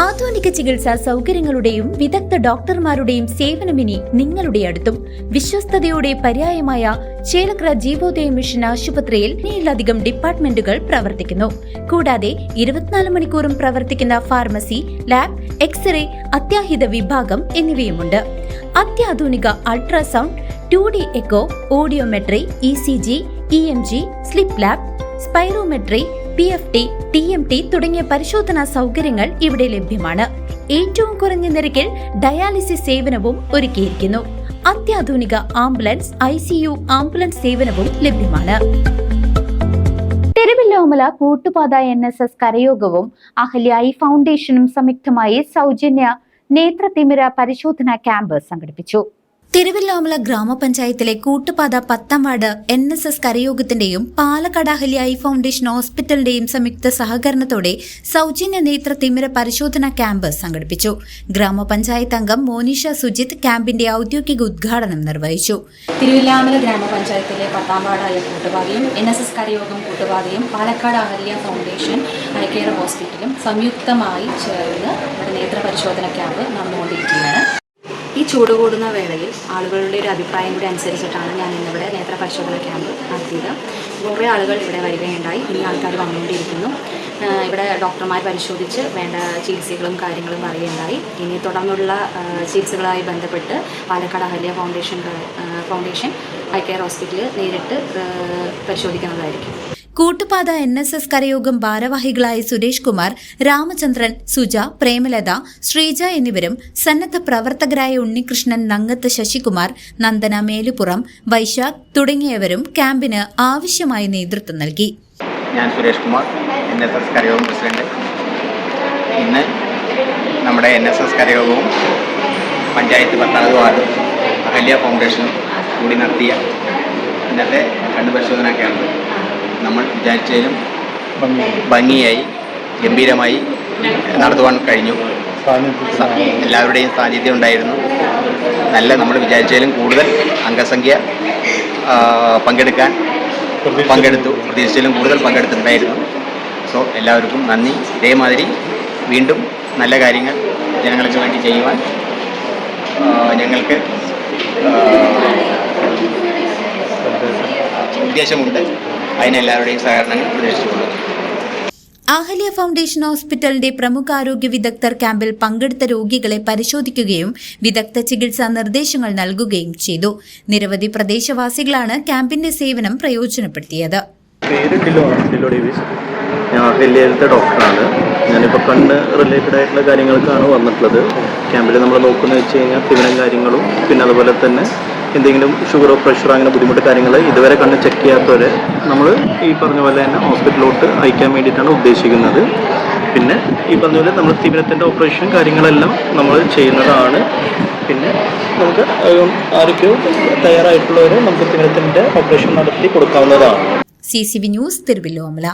ആധുനിക ചികിത്സാ സൗകര്യങ്ങളുടെയും വിദഗ്ധ ഡോക്ടർമാരുടെയും സേവനമിനി നിങ്ങളുടെ അടുത്തും. വിശ്വസ്തതയുടെ പര്യായമായ ചേലക്കര ജീവോദയ മിഷൻ ആശുപത്രിയിൽ 7ലധികം ഡിപ്പാർട്ട്മെന്റുകൾ പ്രവർത്തിക്കുന്നു. കൂടാതെ 24 മണിക്കൂറും പ്രവർത്തിക്കുന്ന ഫാർമസി, ലാബ്, എക്സ്റേ, അത്യാഹിത വിഭാഗം എന്നിവയുമുണ്ട്. അത്യാധുനിക ultrasound, 2D echo, audiometry, ECG, EMG, sleep lab, spirometry, PFT, TMT തുടങ്ങിയ പരിശോധനാ സൗകര്യങ്ങൾ ഇവിടെ ലഭ്യമാണ്. ഏറ്റവും കുറഞ്ഞ നിരക്കിൽ ഡയാലിസിസ് സേവനവും ഒരുക്കിയിരിക്കുന്നു. അത്യാധുനിക ആംബുലൻസ്, ICU ആംബുലൻസ് സേവനവും ലഭ്യമാണ്. തിരുവല്ലോമല കൂട്ടുപാത NSS കരയോഗവും അഹല്യ ഐ ഫൗണ്ടേഷനും സംയുക്തമായി സൗജന്യ നേത്രതിമിര പരിശോധനാ ക്യാമ്പ് സംഘടിപ്പിച്ചു. തിരുവല്ലോമല ഗ്രാമപഞ്ചായത്തിലെ കൂട്ടുപാത 10ാം വാർഡ് NSS കരയോഗത്തിന്റെയും പാലക്കാട് അഹല്യ ഐ ഫൗണ്ടേഷൻ ഹോസ്പിറ്റലിന്റെയും സംയുക്ത സഹകരണത്തോടെ സൗജന്യ നേത്ര തിമിര പരിശോധനാ ക്യാമ്പ് സംഘടിപ്പിച്ചു. ഗ്രാമപഞ്ചായത്ത് അംഗം മോനിഷ സുജിത്ത് ക്യാമ്പിന്റെ ഔദ്യോഗിക ഉദ്ഘാടനം നിർവഹിച്ചു. തിരുവല്ലോമല ഗ്രാമപഞ്ചായത്തിലെ 10ാം വാർഡായ കൂട്ടുപാതയും NSS കരയോഗം കൂട്ടുപാതയും Palakkad Ahalia foundation eye care ഹോസ്പിറ്റലും സംയുക്തമായി ചേർന്ന് ഒരു നേത്ര പരിശോധന ക്യാമ്പ് നടന്നുകൊണ്ടിരിക്കുകയാണ്. ഈ ചൂട് കൂടുന്ന വേളയിൽ ആളുകളുടെ ഒരു അഭിപ്രായം കൂടി അനുസരിച്ചിട്ടാണ് ഞാൻ ഇന്നിവിടെ നേത്ര പരിശോധന ക്യാമ്പ് നടത്തിയത്. കുറേ ആളുകൾ ഇവിടെ വരികയുണ്ടായി. ഇനി ആൾക്കാർ വന്നുകൊണ്ടിരിക്കുന്നു. ഇവിടെ ഡോക്ടർമാർ പരിശോധിച്ച് വേണ്ട ചികിത്സകളും കാര്യങ്ങളും പറയുകയുണ്ടായി. ഇനി തുടർന്നുള്ള ചികിത്സകളുമായി ബന്ധപ്പെട്ട് Palakkad Ahalia foundation eye care ഹോസ്പിറ്റലിൽ നേരിട്ട് പരിശോധിക്കുന്നതായിരിക്കും. കൂട്ടുപാത NSS കരയോഗം ഭാരവാഹികളായ സുരേഷ് കുമാർ, രാമചന്ദ്രൻ, സുജ, പ്രേമലത, ശ്രീജ എന്നിവരും സന്നദ്ധ പ്രവർത്തകരായ ഉണ്ണികൃഷ്ണൻ, നങ്ങത്ത് ശശികുമാർ, നന്ദന മേലുപുറം, വൈശാഖ് തുടങ്ങിയവരും ക്യാമ്പിന് ആവശ്യമായ നേതൃത്വം നൽകി. ഞാൻ സുരേഷ് കുമാർ, NSS കരയോഗം പ്രസിഡന്റ്. ഇന്ന് നമ്മുടെ NSS കരയോഗവും പഞ്ചായത്ത് 10ാം വാർഡ് അഹല്യ ഫൗണ്ടേഷനും കൂടി നടത്തിയ ഇന്നത്തെ കണ്ണ് പരിശോധനാ ക്യാമ്പ് നമ്മൾ വിചാരിച്ചതിലും ഭംഗിയായി ഗംഭീരമായി നടത്തുവാൻ കഴിഞ്ഞു. എല്ലാവരുടെയും സാന്നിധ്യം ഉണ്ടായിരുന്നു. നമ്മൾ വിചാരിച്ചതിലും കൂടുതൽ അംഗസംഖ്യ പങ്കെടുത്തു. പ്രതീക്ഷിച്ചതിലും കൂടുതൽ പങ്കെടുത്തിട്ടുണ്ടായിരുന്നു. സോ എല്ലാവർക്കും നന്ദി. ഇതേമാതിരി വീണ്ടും നല്ല കാര്യങ്ങൾ ജനങ്ങൾക്ക് വേണ്ടി ചെയ്യുവാൻ ഞങ്ങൾക്ക് ഉദ്ദേശമുണ്ട്. അതിനെല്ലാവരുടെയും സഹകരണങ്ങൾ പ്രതീക്ഷിച്ചുകൊള്ളുന്നു. അഹല്യ ഫൗണ്ടേഷൻ ഹോസ്പിറ്റലിന്റെ പ്രമുഖ ആരോഗ്യ വിദഗ്ധർ ക്യാമ്പിൽ പങ്കെടുത്ത രോഗികളെ പരിശോധിക്കുകയും വിദഗ്ധ ചികിത്സാ നിർദ്ദേശങ്ങൾ നൽകുകയും ചെയ്തു. നിരവധി പ്രദേശവാസികളാണ് ക്യാമ്പിന്റെ സേവനം പ്രയോജനപ്പെടുത്തിയത്. ഞാൻ അഹല്യയിലത്തെ ഡോക്ടറാണ്. ഞാനിപ്പോൾ കണ്ണ് റിലേറ്റഡ് ആയിട്ടുള്ള കാര്യങ്ങൾക്കാണ് വന്നിട്ടുള്ളത്. ക്യാമ്പിൽ നമ്മൾ നോക്കുന്നത് വെച്ച് കഴിഞ്ഞാൽ തിമിരം കാര്യങ്ങളും പിന്നെ അതുപോലെ തന്നെ എന്തെങ്കിലും ഷുഗറോ പ്രഷറോ അങ്ങനെ ബുദ്ധിമുട്ട് കാര്യങ്ങൾ ഇതുവരെ കണ്ണ് ചെക്ക് ചെയ്യാത്തവരെ നമ്മൾ ഈ പറഞ്ഞ പോലെ തന്നെ ഹോസ്പിറ്റലിലോട്ട് അയക്കാൻ വേണ്ടിയിട്ടാണ് ഉദ്ദേശിക്കുന്നത്. പിന്നെ ഈ പറഞ്ഞ പോലെ നമ്മൾ തിമിരത്തിൻ്റെ ഓപ്പറേഷൻ കാര്യങ്ങളെല്ലാം നമ്മൾ ചെയ്യുന്നതാണ്. പിന്നെ നമുക്ക് ആരൊക്കെയോ തയ്യാറായിട്ടുള്ളവരെ നമുക്ക് തിമിരത്തിൻ്റെ ഓപ്പറേഷൻ നടത്തി കൊടുക്കാവുന്നതാണ്. CCV news, Thiruvilwamala.